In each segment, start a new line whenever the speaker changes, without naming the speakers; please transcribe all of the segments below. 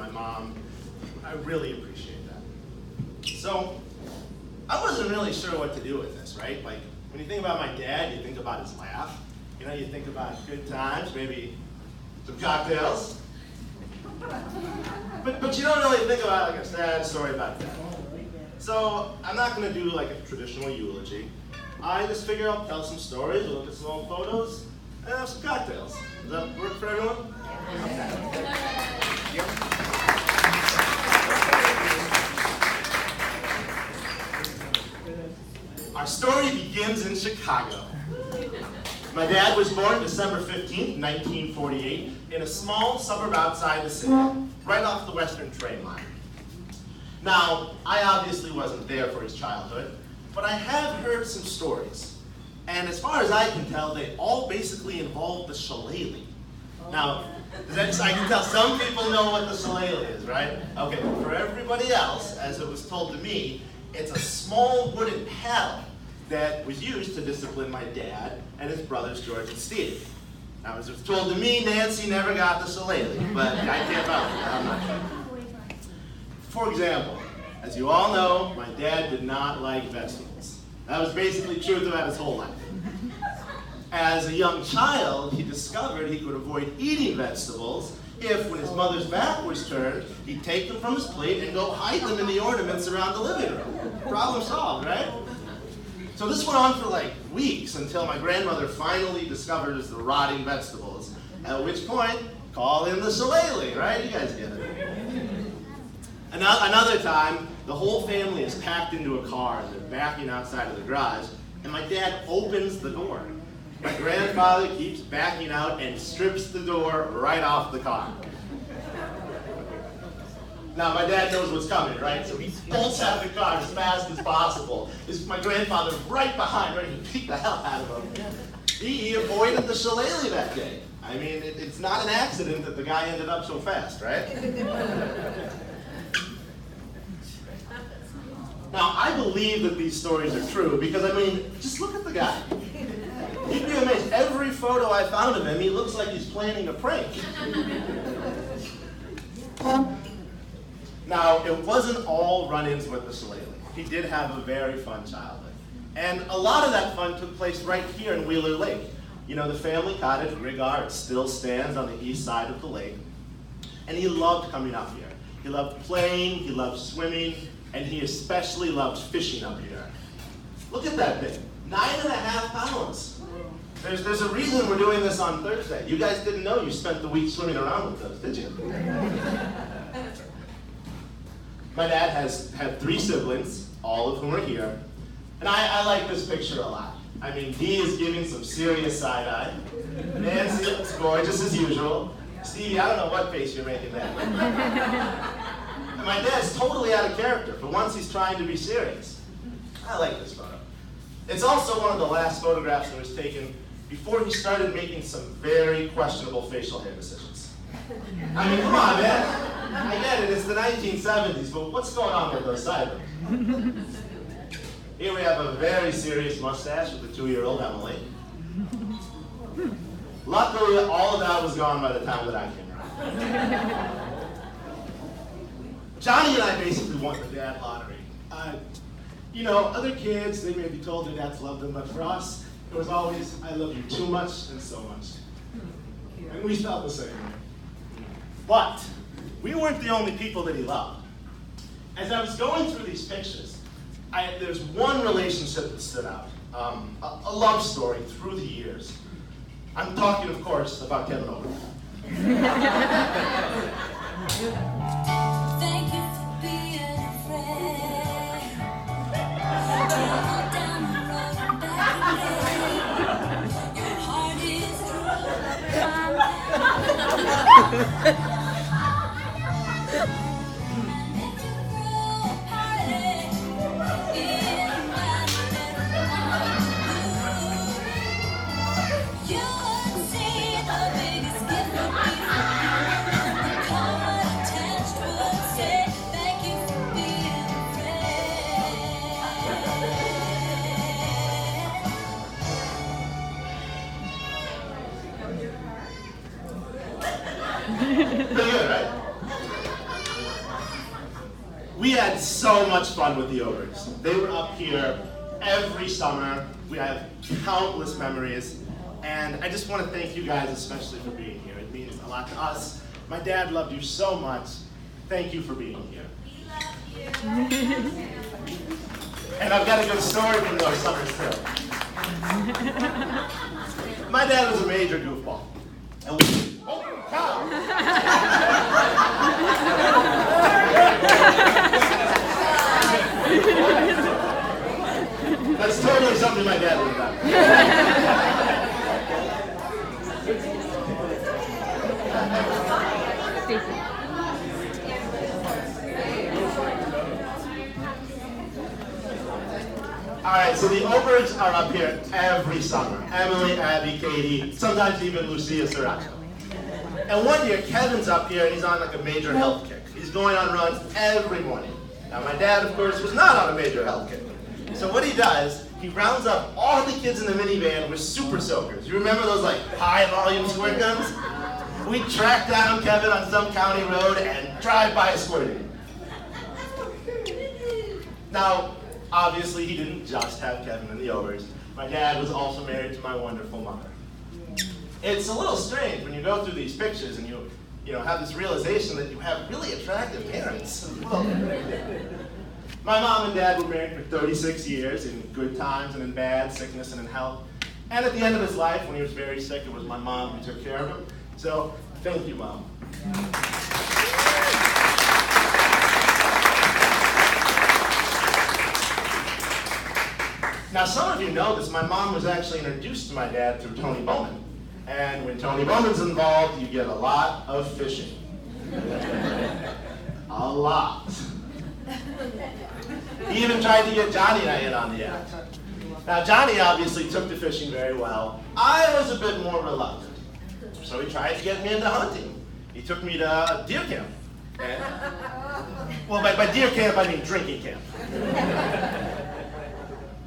my mom. I really appreciate that. So, I wasn't really sure what to do with this, right? Like, when you think about my dad, you think about his laugh. You know, you think about good times, maybe some cocktails. But you don't really think about like a sad story about that. So I'm not going to do like a traditional eulogy. I just figure I'll tell some stories, we'll look at some old photos, and have some cocktails. Does that work for everyone? Our story begins in Chicago. My dad was born December 15th, 1948, in a small suburb outside the city, right off the Western train line. Now, I obviously wasn't there for his childhood, but I have heard some stories. And as far as I can tell, they all basically involve the shillelagh. Now, I can tell some people know what the shillelagh is, right? Okay, but for everybody else, as it was told to me, it's a small wooden paddle that was used to discipline my dad and his brothers George and Steve. Now, as it was told to me, Nancy never got the shillelagh, but I can't vouch for that, I'm not sure. For example, as you all know, my dad did not like vegetables. That was basically true throughout his whole life. As a young child, he discovered he could avoid eating vegetables if, when his mother's back was turned, he'd take them from his plate and go hide them in the ornaments around the living room. Problem solved, right? So this went on for like weeks until my grandmother finally discovers the rotting vegetables, at which point, call in the shillelagh, right? You guys get it. Another time, the whole family is packed into a car and they're backing outside of the garage, and my dad opens the door. My grandfather keeps backing out and strips the door right off the car. Now, my dad knows what's coming, right? So he bolts out of the car as fast as possible. My grandfather's right behind, ready to beat the hell out of him. He avoided the shillelagh that day. I mean, it's not an accident that the guy ended up so fast, right? Now, I believe that these stories are true because, I mean, just look at the guy. You'd be amazed. Every photo I found of him, he looks like he's planning a prank. Now, it wasn't all run-ins with the shillelagh. He did have a very fun childhood. And a lot of that fun took place right here in Wheeler Lake. You know, the family cottage, Rigar, it still stands on the east side of the lake. And he loved coming up here. He loved playing, he loved swimming, and he especially loved fishing up here. Look at that thing, 9.5 pounds. There's a reason we're doing this on Thursday. You guys didn't know you spent the week swimming around with those, did you? My dad had 3 siblings, all of whom are here. And I like this picture a lot. I mean, Dee is giving some serious side-eye. Nancy looks gorgeous as usual. Stevie, I don't know what face you're making there. And my dad's totally out of character. For once, he's trying to be serious. I like this photo. It's also one of the last photographs that was taken before he started making some very questionable facial hair decisions. I mean, come on, man. I get it, it's the 1970s, but what's going on with those sideburns? Here we have a very serious mustache with a 2-year-old Emily. Luckily, all of that was gone by the time that I came around. Johnny and I basically won the dad lottery. You know, other kids, they may be told their dads love them, but for us, it was always, I love you too much and so much. And we felt the same way. But we weren't the only people that he loved. As I was going through these pictures, there's one relationship that stood out. A love story through the years. I'm talking, of course, about Kevin Oberg.
Thank you for being a friend. Down the road and back again. Your heart is you would see the biggest gift of me. Come on,
We had so much fun with the Ogres. They were up here every summer. We have countless memories. And I just want to thank you guys especially for being here. It means a lot to us. My dad loved you so much. Thank you for being here.
We love you.
And I've got a good story from those summers too. My dad was a major goofball. And we, oh, cow! That's totally something my dad would have done. All right, so the Ogres are up here every summer. Emily, Abby, Katie, sometimes even Lucia Sriracha. And one year, Kevin's up here and he's on like a major health kick. He's going on runs every morning. Now my dad, of course, was not on a major health kick. So what he does, he rounds up all the kids in the minivan with super soakers. You remember those like high volume squirt guns? We track down Kevin on some county road and drive by squirting. Now, obviously, he didn't just have Kevin and the Ogres. My dad was also married to my wonderful mother. It's a little strange when you go through these pictures and you have this realization that you have really attractive parents. My mom and dad were married for 36 years in good times and in bad, sickness and in health. And at the end of his life, when he was very sick, it was my mom who took care of him. So, thank you, Mom. Now, some of you know this. My mom was actually introduced to my dad through Tony Bowman. And when Tony Bowman's involved, you get a lot of fishing. A lot. He even tried to get Johnny and I in on the act. Now, Johnny obviously took to fishing very well. I was a bit more reluctant. So he tried to get me into hunting. He took me to deer camp. And, well, by deer camp, I mean drinking camp.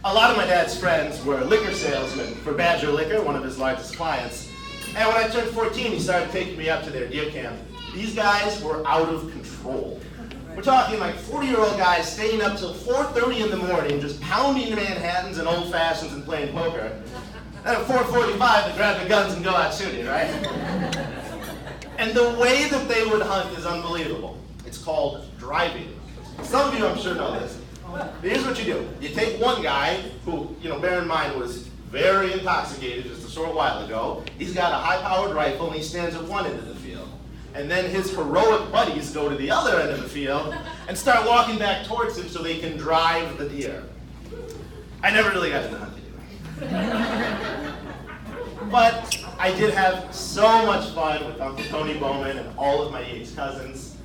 A lot of my dad's friends were liquor salesmen for Badger Liquor, one of his largest clients. And when I turned 14, he started taking me up to their deer camp. These guys were out of control. We're talking like 40-year-old guys staying up till 4:30 in the morning, just pounding Manhattans and old fashions and playing poker. Then at 4:45, they grab the guns and go out shooting, right? And the way that they would hunt is unbelievable. It's called driving. Some of you, I'm sure, know this. Here's what you do. You take one guy who, bear in mind, was very intoxicated just a short while ago. He's got a high-powered rifle, and he stands at one end of the field. And then his heroic buddies go to the other end of the field and start walking back towards him so they can drive the deer. I never really got into hunting. But I did have so much fun with Uncle Tony Bowman and all of my Yates cousins.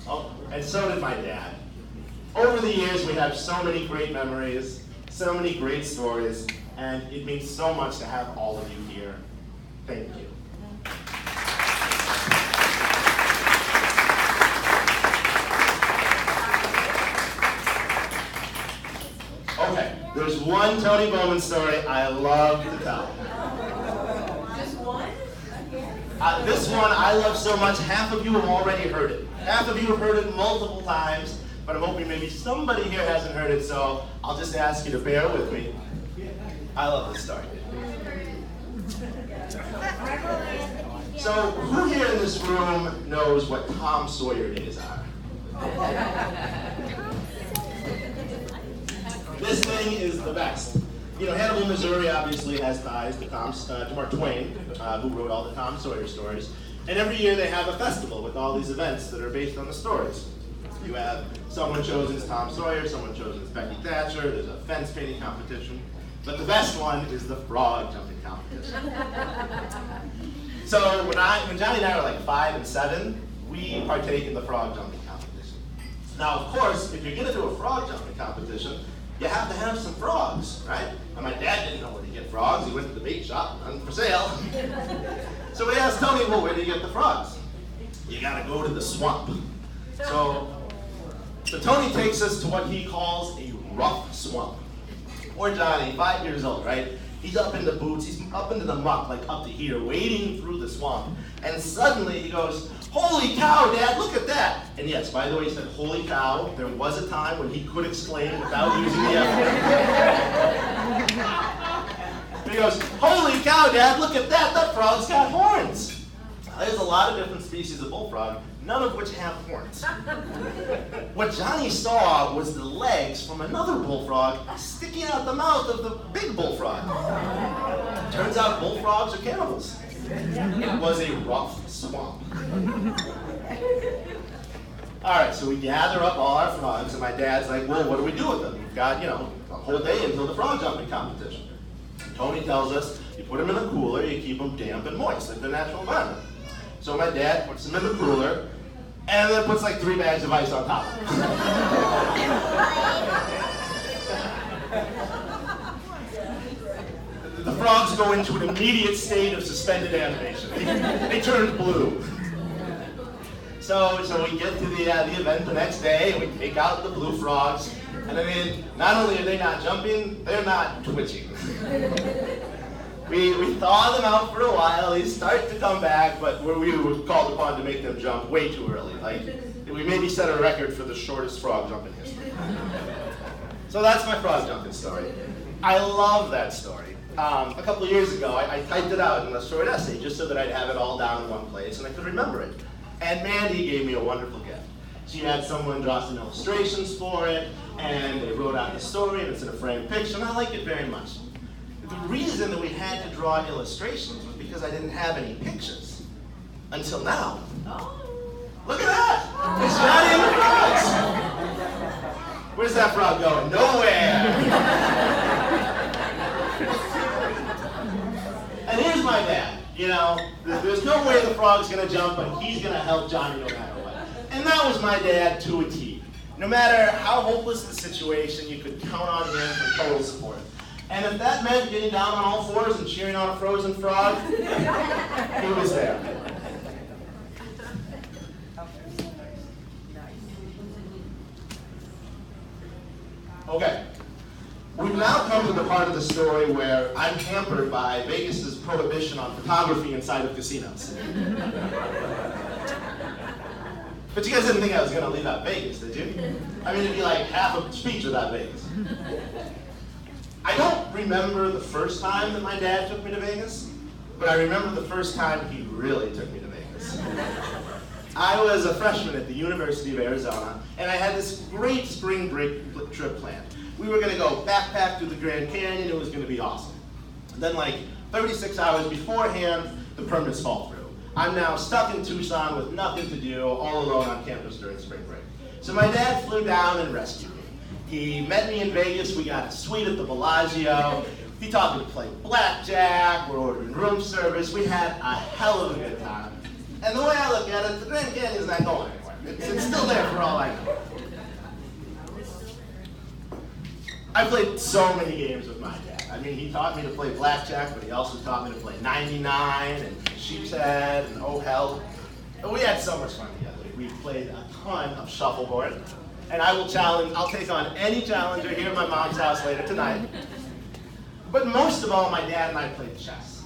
Oh, and so did my dad. Over the years, we have so many great memories, so many great stories, and it means so much to have all of you here. Thank you. Okay, there's one Tony Bowman story I love to tell.
Just one?
This one I love so much, half of you have already heard it. Half of you have heard it multiple times, but I'm hoping maybe somebody here hasn't heard it, so I'll just ask you to bear with me. I love this story. So, who here in this room knows what Tom Sawyer days are? This thing is the best. Hannibal, Missouri obviously has ties to Mark Twain, who wrote all the Tom Sawyer stories. And every year they have a festival with all these events that are based on the stories. You have someone chosen as Tom Sawyer, someone chosen as Becky Thatcher, there's a fence painting competition. But the best one is the frog jumping competition. So when Johnny and I were like 5 and 7, we partake in the frog jumping competition. Now, of course, if you're going to do a frog jumping competition, you have to have some frogs, right? And my dad didn't know where to get frogs. He went to the bait shop, none for sale. So we asked Tony, well, where do you get the frogs? You got to go to the swamp. So Tony takes us to what he calls a rough swamp. Poor Johnny, 5 years old, right? He's up in the boots, he's up into the muck, like up to here, wading through the swamp. And suddenly he goes, "Holy cow, Dad, look at that!" And yes, by the way, he said, "Holy cow." There was a time when he could exclaim without using the F word. He goes, "Holy cow, Dad, look at that, that frog's got horns." There's a lot of different species of bullfrog, none of which have horns. What Johnny saw was the legs from another bullfrog sticking out the mouth of the big bullfrog. Turns out bullfrogs are cannibals. It was a rough swamp. All right, so we gather up all our frogs, and my dad's like, "Well, what do we do with them? We've got, a whole day until the frog jumping competition." Tony tells us, you put them in a cooler, you keep them damp and moist, like their natural environment. So my dad puts them in the cooler, and then puts like 3 bags of ice on top of them. The frogs go into an immediate state of suspended animation. They turn blue. So we get to the event the next day, and we take out the blue frogs, and I mean, not only are they not jumping, they're not twitching. We thaw them out for a while, they start to come back, but we were called upon to make them jump way too early. Like, we maybe set a record for the shortest frog jump in history. So that's my frog jumping story. I love that story. A couple of years ago, I typed it out in a short essay just so that I'd have it all down in one place and I could remember it. And Mandy gave me a wonderful gift. She had someone draw some illustrations for it, and they wrote out the story, and it's in a framed picture, and I like it very much. The reason that we had to draw illustrations was because I didn't have any pictures. Until now. Look at that! It's Johnny and the frogs! Where's that frog going? Nowhere! And here's my dad. There's no way the frog's gonna jump, but he's gonna help Johnny no matter what. And that was my dad to a T. No matter how hopeless the situation, you could count on him for total support. And if that meant getting down on all fours and cheering on a frozen frog, he was there. Okay. We've now come to the part of the story where I'm hampered by Vegas's prohibition on photography inside of casinos. But you guys didn't think I was going to leave out Vegas, did you? I mean, it'd be like half a speech without Vegas. I don't remember the first time that my dad took me to Vegas, but I remember the first time he really took me to Vegas. I was a freshman at the University of Arizona, and I had this great spring break trip planned. We were going to go backpack through the Grand Canyon. It was going to be awesome. And then, like 36 hours beforehand, the permits fall through. I'm now stuck in Tucson with nothing to do, all alone on campus during spring break. So my dad flew down and rescued me. He met me in Vegas. We got a suite at the Bellagio. He taught me to play blackjack. We're ordering room service. We had a hell of a good time. And the way I look at it, the Grand Canyon's not going anywhere. It's still there for all I know. I played so many games with my dad. I mean, he taught me to play blackjack, but he also taught me to play 99 and sheep's head and oh hell. And we had so much fun together. We played a ton of shuffleboard. And I'll take on any challenger here at my mom's house later tonight. But most of all, my dad and I played chess.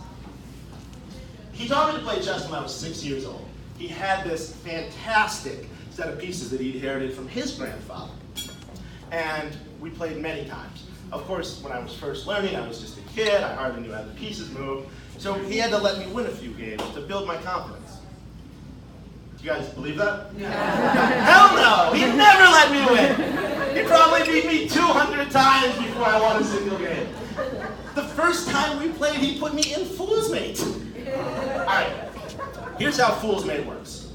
He taught me to play chess when I was 6 years old. He had this fantastic set of pieces that he'd inherited from his grandfather. And we played many times. Of course, when I was first learning, I was just a kid. I hardly knew how the pieces moved. So he had to let me win a few games to build my confidence. Do you guys believe that? Yeah. Hell no! He never let me win! He probably beat me 200 times before I won a single game. The first time we played, he put me in Fool's Mate. All right, here's how Fool's Mate works.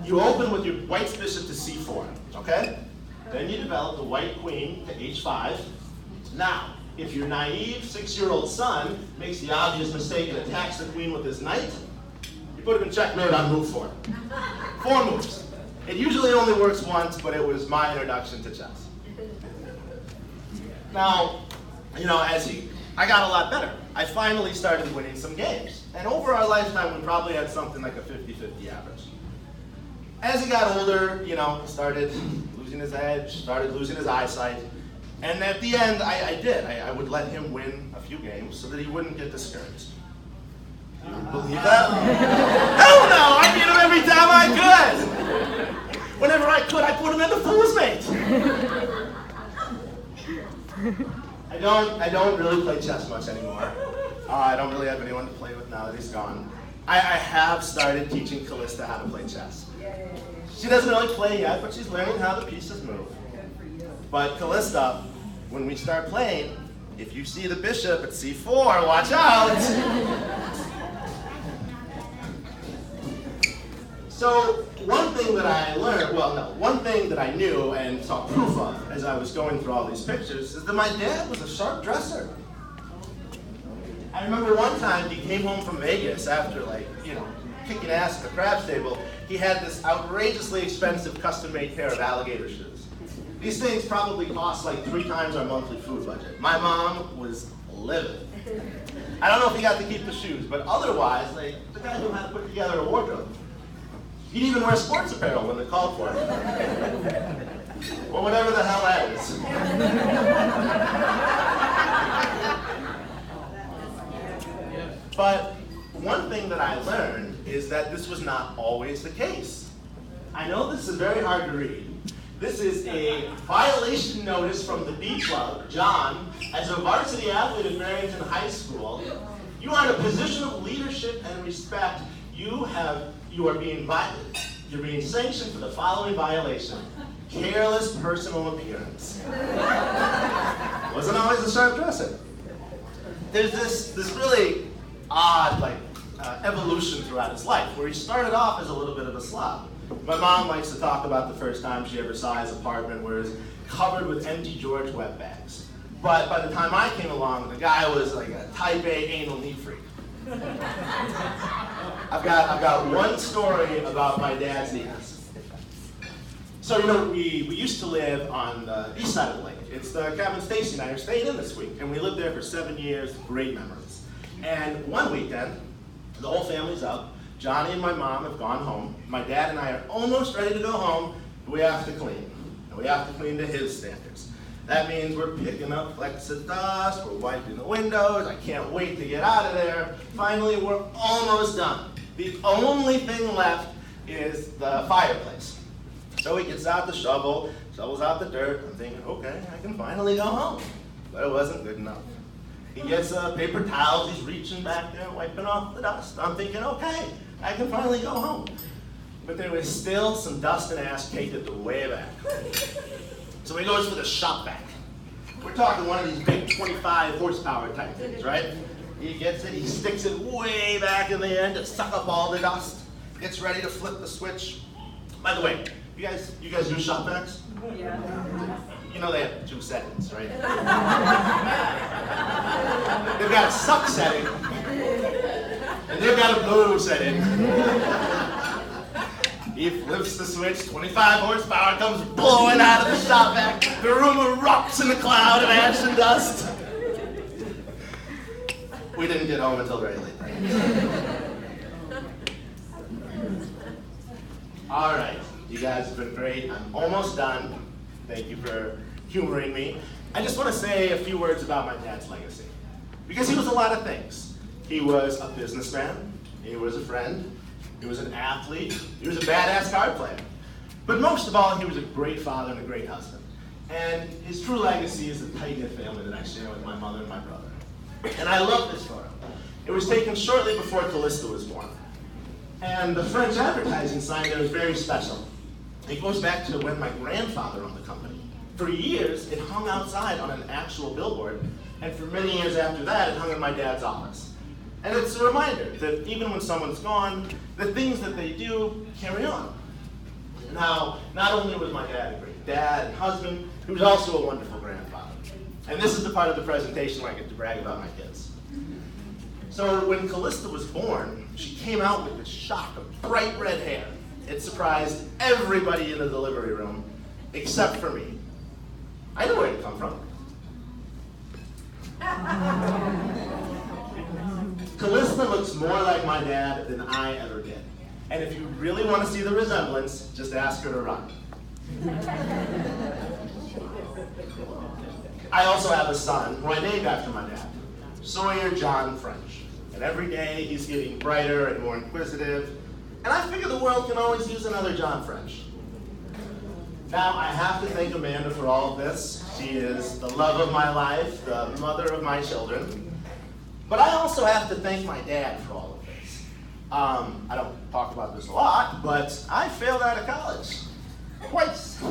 You open with your white bishop to c4, okay? Then you develop the white queen to h5. Now, if your naive 6-year-old son makes the obvious mistake and attacks the queen with his knight, you put him in checkmate on move 4. 4 moves. It usually only works once, but it was my introduction to chess. Now, I got a lot better. I finally started winning some games. And over our lifetime, we probably had something like a 50-50 average. As he got older, started losing his edge, started losing his eyesight. And at the end, I did. I would let him win a few games so that he wouldn't get discouraged. You believe that? Hell no! I beat him every time I could! Whenever I could, I put him in the fool's mate. I don't really play chess much anymore. I don't really have anyone to play with now that he's gone. I have started teaching Callista how to play chess. She doesn't really play yet, but she's learning how the pieces move. But Callista, when we start playing, if you see the bishop at c4, watch out! So one thing that I learned, one thing that I knew and saw proof of as I was going through all these pictures is that my dad was a sharp dresser. I remember one time he came home from Vegas after kicking ass at the craps table. He had this outrageously expensive custom-made pair of alligator shoes. These things probably cost like 3 times our monthly food budget. My mom was livid. I don't know if he got to keep the shoes, but otherwise, the guy knew how to put together a wardrobe. He'd even wear sports apparel when they called for it. Or whatever the hell that is. But one thing that I learned is that this was not always the case. I know this is very hard to read. This is a violation notice from the B Club. John, as a varsity athlete at Barrington High School, you are in a position of leadership and respect. You're being sanctioned for the following violation: careless personal appearance. Wasn't always a sharp dresser. There's this really odd evolution throughout his life, where he started off as a little bit of a slob. My mom likes to talk about the first time she ever saw his apartment, where it was covered with empty George Webb bags. But by the time I came along, the guy was like a type A anal knee freak. I've got one story about my dad's knees. So we used to live on the east side of the lake. It's the cabin Stacy and I are staying in this week, and we lived there for 7 years. Great memories. And one weekend, the whole family's up. Johnny and my mom have gone home. My dad and I are almost ready to go home, but we have to clean. And we have to clean to his standards. That means we're picking up flecks of dust, we're wiping the windows, I can't wait to get out of there. Finally, we're almost done. The only thing left is the fireplace. So he gets out the shovel, shovels out the dirt. I'm thinking, okay, I can finally go home. But it wasn't good enough. He gets paper towels, he's reaching back there, wiping off the dust. I'm thinking, okay, I can finally go home. But there was still some dust and ash caked at the way back. So he goes for the shop vac. We're talking one of these big 25 horsepower type things, right? He gets it, he sticks it way back in the end to suck up all the dust. Gets ready to flip the switch. By the way, you guys do shop vacs?
Yeah.
You know they have 2 settings, right? They've got a suck setting, and they've got a blow setting. He flips the switch, 25 horsepower comes blowing out of the shop vac. The room erupts in a cloud of ash and dust. We didn't get home until very late. All right, you guys have been great. I'm almost done. Thank you for humoring me. I just want to say a few words about my dad's legacy. Because he was a lot of things. He was a businessman. He was a friend. He was an athlete. He was a badass card player. But most of all, he was a great father and a great husband. And his true legacy is the tight-knit family that I share with my mother and my brother. And I love this photo. It was taken shortly before Callista was born. And the French advertising sign there is very special. It goes back to when my grandfather owned the company. For years, it hung outside on an actual billboard, and for many years after that, it hung in my dad's office. And it's a reminder that even when someone's gone, the things that they do carry on. Now, not only was my dad a great dad and husband, he was also a wonderful grandfather. And this is the part of the presentation where I get to brag about my kids. So when Callista was born, she came out with this shock of bright red hair. It surprised everybody in the delivery room, except for me. I knew where it come from. Callista looks more like my dad than I ever did. And if you really want to see the resemblance, just ask her to run. I also have a son who I named after my dad, Sawyer John French. And every day he's getting brighter and more inquisitive. And I figure the world can always use another John French. Now, I have to thank Amanda for all of this. She is the love of my life, the mother of my children. But I also have to thank my dad for all of this. I don't talk about this a lot, but I failed out of college. Twice.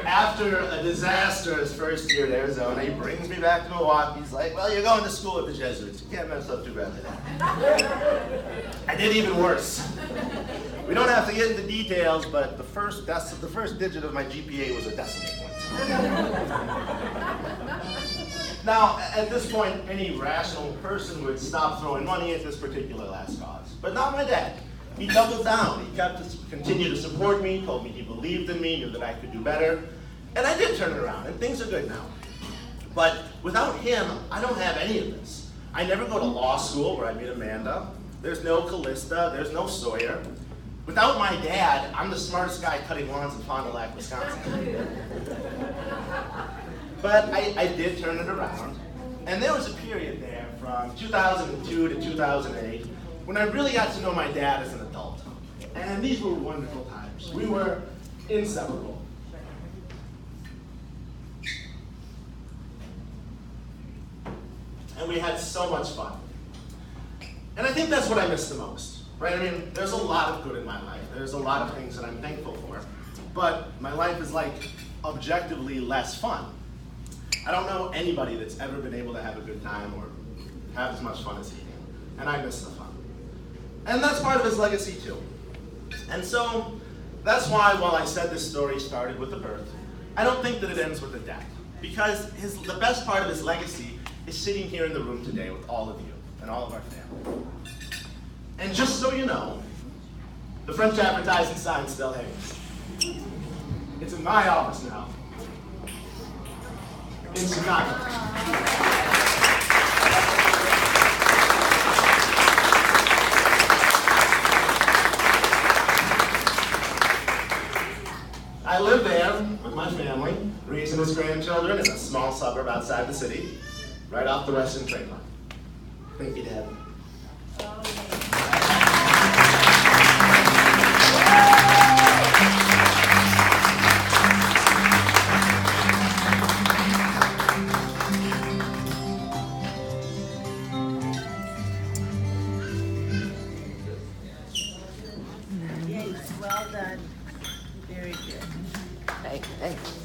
After a disastrous first year at Arizona, he brings me back to Milwaukee. He's like, well, you're going to school with the Jesuits. You can't mess up too badly. I did even worse. We don't have to get into details, but the first digit of my GPA was a decimal point. Now, at this point, any rational person would stop throwing money at this particular last cause. But not my dad. He doubled down. He continued to support me, told me he believed in me, knew that I could do better. And I did turn it around, and things are good now. But without him, I don't have any of this. I never go to law school where I meet Amanda. There's no Callista, there's no Sawyer. Without my dad, I'm the smartest guy cutting lawns in Fond du Lac, Wisconsin. But I did turn it around. And there was a period there from 2002 to 2008 when I really got to know my dad as an adult. And these were wonderful times. We were inseparable. And we had so much fun. And I think that's what I miss the most, right? I mean, there's a lot of good in my life. There's a lot of things that I'm thankful for. But my life is like objectively less fun. I don't know anybody that's ever been able to have a good time or have as much fun as he did. And I miss the fun. And that's part of his legacy too. And so that's why while I said this story started with the birth, I don't think that it ends with the death. Because the best part of his legacy is sitting here in the room today with all of you and all of our family. And just so you know, the French advertising sign still hangs. It's in my office now, in Chicago. I live there with my family, raising his grandchildren in a small suburb outside the city, right off the Western train line. Thank you, Dad.
Yes, well done. Very good.
Thanks.